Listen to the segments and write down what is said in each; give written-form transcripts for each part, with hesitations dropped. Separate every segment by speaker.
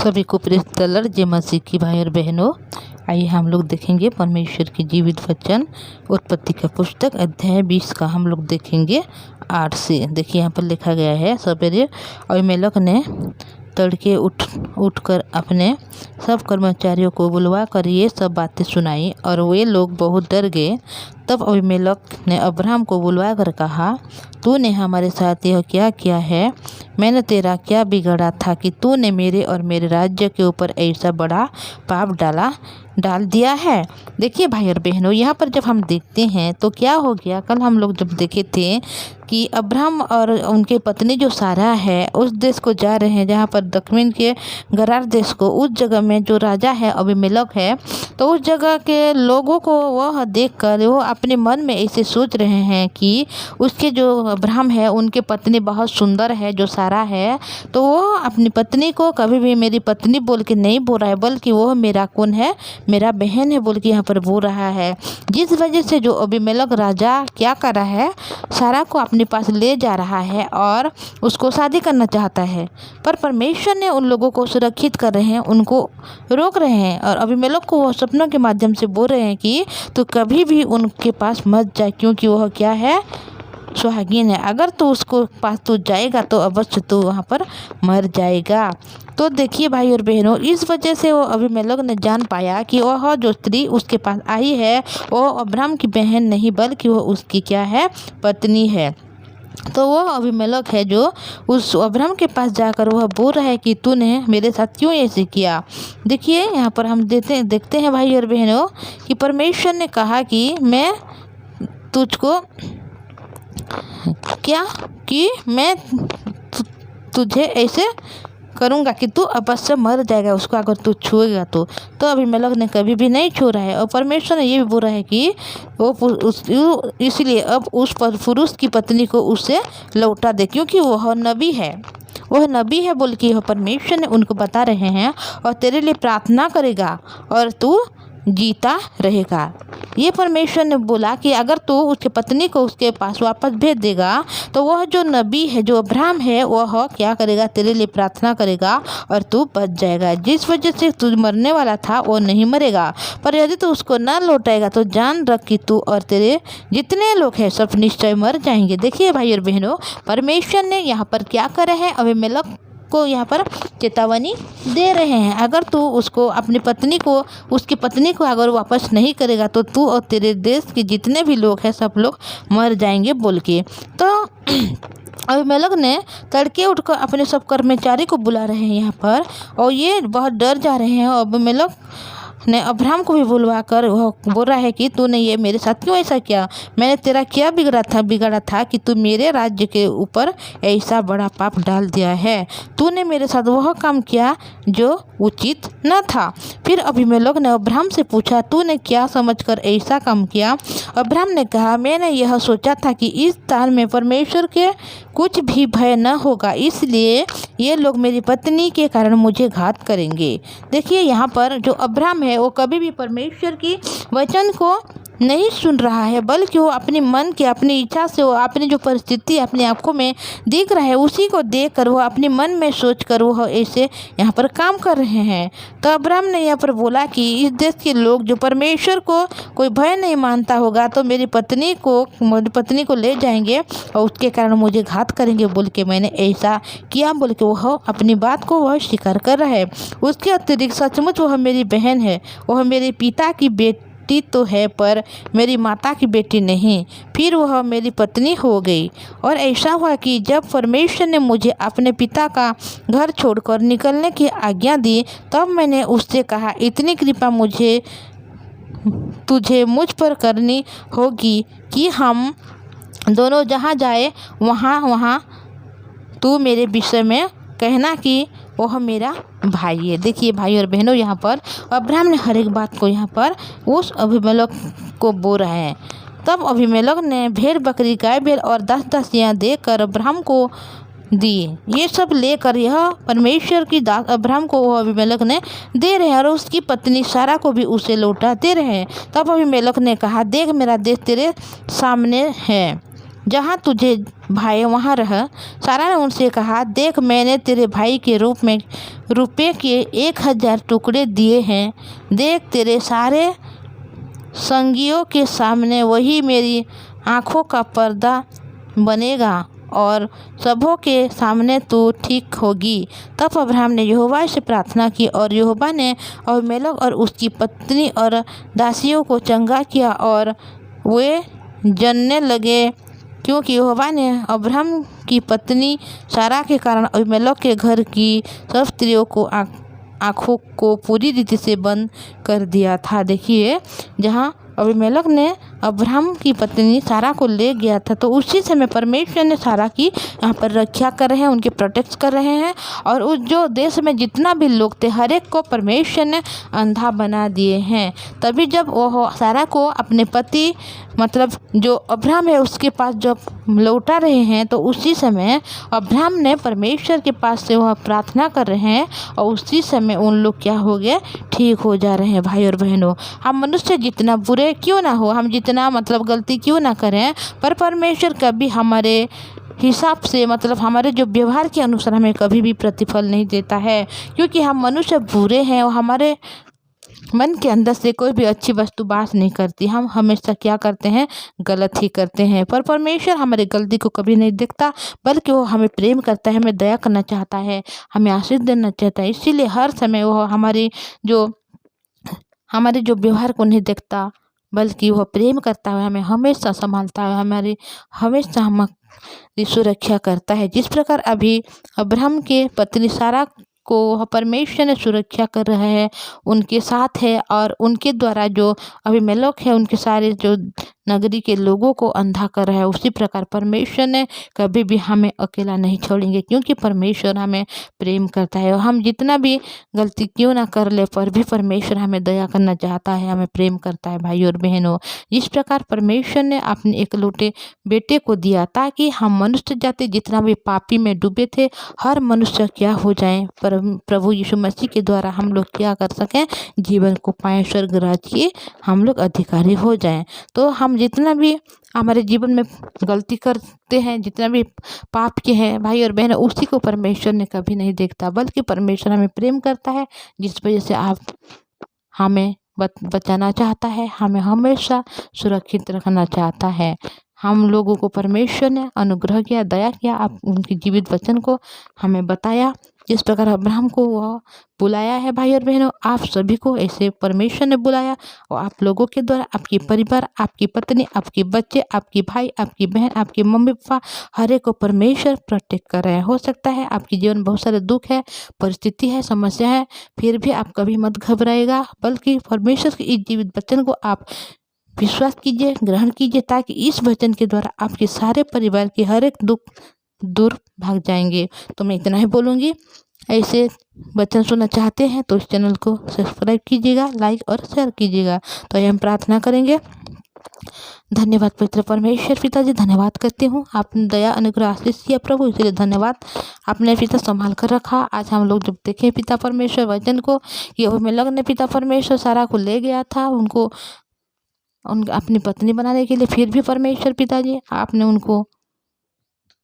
Speaker 1: सभी को press the Lord जय मसीह की भाई और बहनों। आइए हम लोग देखेंगे परमेश्वर की जीवित वचन उत्पत्ति का पुस्तक अध्याय 20 का हम लोग देखेंगे 8 से। देखिए यहाँ पर लिखा गया है, सवेरे अबीमेलेक ने तड़के उठकर अपने सब कर्मचारियों को बुलवा कर ये सब बातें सुनाई और वे लोग बहुत डर गए। तब अबीमेलेक ने अब्राहम को बुलवा कर कहा, तूने हमारे साथ यह क्या किया है? मैंने तेरा क्या बिगाड़ा था कि तूने मेरे और मेरे राज्य के ऊपर ऐसा बड़ा पाप डाल दिया है। देखिए भाई और बहनों, यहाँ पर जब हम देखते हैं तो क्या हो गया, कल हम लोग जब देखे थे कि अब्राहम और उनके पत्नी जो सारा है उस देश को जा रहे हैं जहाँ पर दक्षिण के गरार देश को। उस जगह में जो राजा है अबीमेलेक है, तो उस जगह के लोगों को वह देखकर वो अपने मन में ऐसे सोच रहे हैं कि उसके जो अब्राहम है उनके पत्नी बहुत सुंदर है जो सारा है, तो वो अपनी पत्नी को कभी भी मेरी पत्नी बोल के नहीं बोल रहा है, बल्कि वो मेरा कौन है, मेरा बहन है बोल के यहाँ पर बोल रहा है। जिस वजह से जो अबीमेलेक राजा क्या कर रहा है, सारा को अपने पास ले जा रहा है और उसको शादी करना चाहता है। पर परमेश्वर ने उन लोगों को सुरक्षित कर रहे हैं, उनको रोक रहे हैं और अबीमेलेक को वो सपनों के माध्यम से बोल रहे हैं कि तू कभी भी उनके पास मत जा, क्योंकि वह क्या है, सुहागिन है। अगर तू उसको पास तू जाएगा तो अवश्य तू वहाँ पर मर जाएगा। तो देखिए भाई और बहनों, इस वजह से वो अबीमेलेक ने जान पाया कि वह जो स्त्री उसके पास आई है वो अब्राहम की बहन नहीं, बल्कि वो उसकी क्या है, पत्नी है। तो वो अबीमेलेक है जो उस अब्राहम के पास जाकर वह बोल रहा है कि तूने मेरे साथ क्यों ऐसे किया। देखिए यहाँ पर हम देखते हैं भाई और बहनों कि परमेश्वर ने कहा कि मैं तुझको क्या कि मैं तुझे ऐसे करूँगा कि तू अवश्य मर जाएगा उसको अगर तू छुएगा तो। अबीमेलेक ने कभी भी नहीं छोड़ा है और परमेश्वर ने ये भी बोला है कि वो इसलिए अब उस पुरुष की पत्नी को उससे लौटा दे, क्योंकि वह नबी है, वह नबी है बोल के परमेश्वर ने उनको बता रहे हैं और तेरे लिए प्रार्थना करेगा और तू जीता रहेगा। ये परमेश्वर ने बोला कि अगर तू उसकी पत्नी को उसके पास वापस भेज देगा तो वह जो नबी है, जो अब्राहम है, वह क्या करेगा, तेरे लिए प्रार्थना करेगा और तू बच जाएगा। जिस वजह से तू मरने वाला था वो नहीं मरेगा, पर यदि तू उसको ना लौटाएगा तो जान रख कि तू और तेरे जितने लोग हैं सब निश्चय मर जाएंगे। देखिए भाई और बहनों, परमेश्वर ने यहाँ पर क्या करे हैं, अबीमेलेक को यहाँ पर चेतावनी दे रहे हैं, अगर तू उसको अपनी पत्नी को उसकी पत्नी को अगर वापस नहीं करेगा तो तू और तेरे देश के जितने भी लोग हैं सब लोग मर जाएंगे बोल के। तो अबीमेलेक ने तड़के उठकर अपने सब कर्मचारी को बुला रहे हैं यहाँ पर और ये बहुत डर जा रहे हैं। अबीमेलेक ने अब्राहम को भी बुलवा कर वह बोल रहा है कि तूने ये मेरे साथ क्यों ऐसा किया? मैंने तेरा क्या बिगाड़ा था कि तू मेरे राज्य के ऊपर ऐसा बड़ा पाप डाल दिया है। तूने मेरे साथ वह काम किया जो उचित न था। फिर अबीमेलेक ने अब्राहम से पूछा, तूने क्या समझकर ऐसा काम किया? अब्राहम ने कहा, मैंने यह सोचा था कि इस स्थान में परमेश्वर के कुछ भी भय न होगा, इसलिए ये लोग मेरी पत्नी के कारण मुझे घात करेंगे। देखिए यहाँ पर जो अब्राहम है वो कभी भी परमेश्वर की वचन को नहीं सुन रहा है, बल्कि वो अपने मन के अपनी इच्छा से वो अपनी जो परिस्थिति अपनी आंखों में दिख रहा है उसी को देखकर वो अपने मन में सोचकर वो ऐसे यहाँ पर काम कर रहे हैं। तो अब्राहम ने यहाँ पर बोला कि इस देश के लोग जो परमेश्वर को कोई भय नहीं मानता होगा तो मेरी पत्नी को ले जाएंगे और उसके कारण मुझे घात करेंगे बोल के मैंने ऐसा किया बोल के वह अपनी बात को वह स्वीकार कर रहा है। उसके अतिरिक्त सचमुच वह मेरी बहन है, वह मेरे पिता की बेटी तो है पर मेरी माता की बेटी नहीं। फिर वह मेरी पत्नी हो गई। और ऐसा हुआ कि जब परमेश्वर ने मुझे अपने पिता का घर छोड़कर निकलने की आज्ञा दी तब मैंने उससे कहा, इतनी कृपा तुझे मुझ पर करनी होगी कि हम दोनों जहाँ जाए वहाँ तू मेरे विषय में कहना कि वह मेरा भाई है। देखिए भाई और बहनों, यहाँ पर अब्राहम ने हर एक बात को यहाँ पर उस अबीमेलेक को बोल रहे हैं। तब अबीमेलेक ने भेड़ बकरी गाय बैल और 10 यहाँ देकर अब्राहम को दी। ये सब लेकर यह परमेश्वर की दास अब्राहम को वो अबीमेलेक ने दे रहे हैं और उसकी पत्नी सारा को भी उसे लौटा दे रहे हैं। तब अबीमेलेक ने कहा, देख मेरा देश तेरे सामने है जहाँ तुझे भाई वहाँ रह। सारा ने उनसे कहा, देख मैंने तेरे भाई के रूप में रुपये के 1000 टुकड़े दिए हैं। देख तेरे सारे संगियों के सामने वही मेरी आँखों का पर्दा बनेगा और सबों के सामने तू ठीक होगी। तब अब्राहम ने यहोवा से प्रार्थना की और यहोवा ने अबीमेलेक और उसकी पत्नी और दासियों को चंगा किया और वे जानने लगे, क्योंकि यहोवा ने अब्राहम की पत्नी सारा के कारण अबीमेलेक के घर की सब स्त्रियों को आँखों को पूरी रीति से बंद कर दिया था। देखिए, जहाँ अबीमेलेक ने अब्राहम की पत्नी सारा को ले गया था, तो उसी समय परमेश्वर ने सारा की यहाँ पर रक्षा कर रहे हैं, उनके प्रोटेक्ट कर रहे हैं। और उस जो देश में जितना भी लोग थे, हर एक को परमेश्वर ने अंधा बना दिए हैं। तभी जब वो सारा को अपने पति मतलब जो अब्राहम है उसके पास जब लौटा रहे हैं, तो उसी समय अब्राहम ने परमेश्वर के पास से वह प्रार्थना कर रहे हैं और उसी समय उन लोग क्या हो गए, ठीक हो जा रहे हैं। भाई और बहनों, हम मनुष्य जितना बुरे क्यों ना हो, हम जितना मतलब गलती क्यों ना करें, पर परमेश्वर कभी हमारे हिसाब से मतलब हमारे जो व्यवहार के अनुसार हमें कभी भी प्रतिफल नहीं देता है, क्योंकि हम मनुष्य बुरे हैं और हमारे मन के अंदर से कोई भी अच्छी वस्तु वास नहीं करती। हम हमेशा क्या करते हैं, गलत ही करते हैं। पर परमेश्वर हमारी गलती को कभी नहीं देखता, बल्कि वो हमें प्रेम करता है, हमें दया करना चाहता है, हमें आशीष देना चाहता है। इसीलिए हर समय वो हमारे जो व्यवहार को नहीं देखता, बल्कि वह प्रेम करता है, हमें हमेशा संभालता है, हमारी हमेशा हमारी सुरक्षा करता है। जिस प्रकार अभी अब्राहम के पत्नी सारा को परमेश्वर ने सुरक्षा कर रहा है, उनके साथ है, और उनके द्वारा जो अबीमेलेक है उनके सारे जो नगरी के लोगों को अंधा कर रहा है, उसी प्रकार परमेश्वर ने कभी भी हमें अकेला नहीं छोड़ेंगे, क्योंकि परमेश्वर हमें प्रेम करता है। और हम जितना भी गलती क्यों ना कर ले, पर भी परमेश्वर हमें दया करना चाहता है, हमें प्रेम करता है। भाई और बहनों, जिस प्रकार परमेश्वर ने अपने एकलौते बेटे को दिया ताकि हम मनुष्य जाति जितना भी पापी में डूबे थे, हर मनुष्य क्या हो जाए, प्रभु यीशु मसीह के द्वारा हम लोग क्या कर सकें, जीवन को पाएं, स्वर्ग राज्य के हम लोग अधिकारी हो जाएं। तो हम जितना भी हमारे जीवन में गलती करते हैं, जितना भी पाप के हैं भाई और बहन, उसी को परमेश्वर ने कभी नहीं देखता, बल्कि परमेश्वर हमें प्रेम करता है, जिस वजह से आप हमें बचाना चाहता है, हमें हमेशा सुरक्षित रखना चाहता है। हम लोगों को परमेश्वर ने अनुग्रह किया, दया किया, आप उनके जीवित वचन को हमें बताया। जिस प्रकार अब्राहम को वह बुलाया है, भाई और बहनों, आप सभी को ऐसे परमेश्वर ने बुलाया, और आप लोगों के द्वारा आपकी परिवार, आपकी पत्नी, आपके बच्चे, आपकी भाई, आपकी बहन, आपके मम्मी पापा, हर एक को परमेश्वर प्रोटेक्ट कर रहे हैं। हो सकता है आपके जीवन में बहुत सारे दुख है, परिस्थिति है, समस्या है, फिर भी आप कभी मत घबराएगा, बल्कि परमेश्वर के इस जीवित वचन को आप विश्वास कीजिए, ग्रहण कीजिए, ताकि इस वचन के द्वारा आपके सारे परिवार के हर एक दुख दूर भाग जाएंगे। तो मैं इतना ही बोलूँगी, ऐसे वचन सुनना चाहते हैं तो इस चैनल को सब्सक्राइब कीजिएगा, लाइक और शेयर कीजिएगा। तो ये हम प्रार्थना करेंगे। धन्यवाद पवित्र परमेश्वर पिताजी, धन्यवाद करती हूँ, आपने दया अनुग्रह आशीष किया प्रभु, इसलिए धन्यवाद। आपने पिता संभाल कर रखा। आज हम लोग जब देखें पिता परमेश्वर वचन को, ये अबीमेलेक ने पिता परमेश्वर सारा को ले गया था उनको अपनी पत्नी बनाने के लिए, फिर भी परमेश्वर पिताजी आपने उनको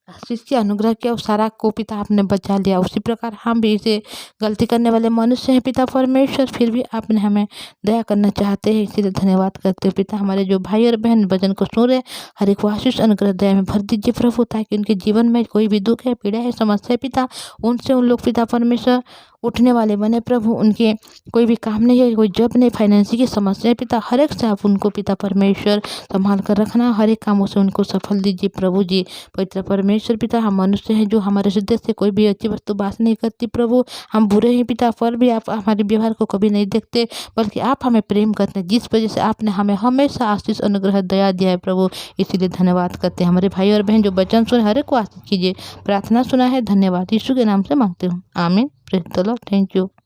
Speaker 1: आशीष की अनुग्रह किया, उस सारा को पिता आपने बचा लिया। उसी प्रकार हम भी इसे गलती करने वाले मनुष्य हैं पिता परमेश्वर, फिर भी आपने हमें दया करना चाहते हैं, इसीलिए धन्यवाद करते हैं पिता। हमारे जो भाई और बहन वचन को सुन रहे, हर एक आशीष अनुग्रह दया में भर दीजिए प्रभु, ताकि उनके जीवन में कोई भी दुख है, पीड़ा है, समस्या है पिता, उनसे उन लोग पिता परमेश्वर उठने वाले बने प्रभु। उनके कोई भी काम नहीं है, कोई जॉब नहीं, फाइनेंशियल की समस्या है पिता, हर एक से आप उनको पिता परमेश्वर संभाल कर रखना, हर एक कामों से उनको सफल दीजिए प्रभु जी। पवित्र परमेश्वर पिता, हम मनुष्य हैं जो हमारे हृदय से कोई भी अच्छी वस्तु वास नहीं करती प्रभु, हम बुरे हैं पिता, पर भी आप हमारे व्यवहार को कभी नहीं देखते, बल्कि आप हमें प्रेम करते हैं, जिस वजह से आपने हमें हमेशा आशीष अनुग्रह दया दिया है प्रभु, इसीलिए धन्यवाद करते हैं। हमारे भाई और बहन जो वचन सुने, हर एक को आशीष कीजिए। प्रार्थना सुना है, धन्यवाद, यीशु के नाम से मांगते हूँ, आमीन। Praise the Lord. Thank you.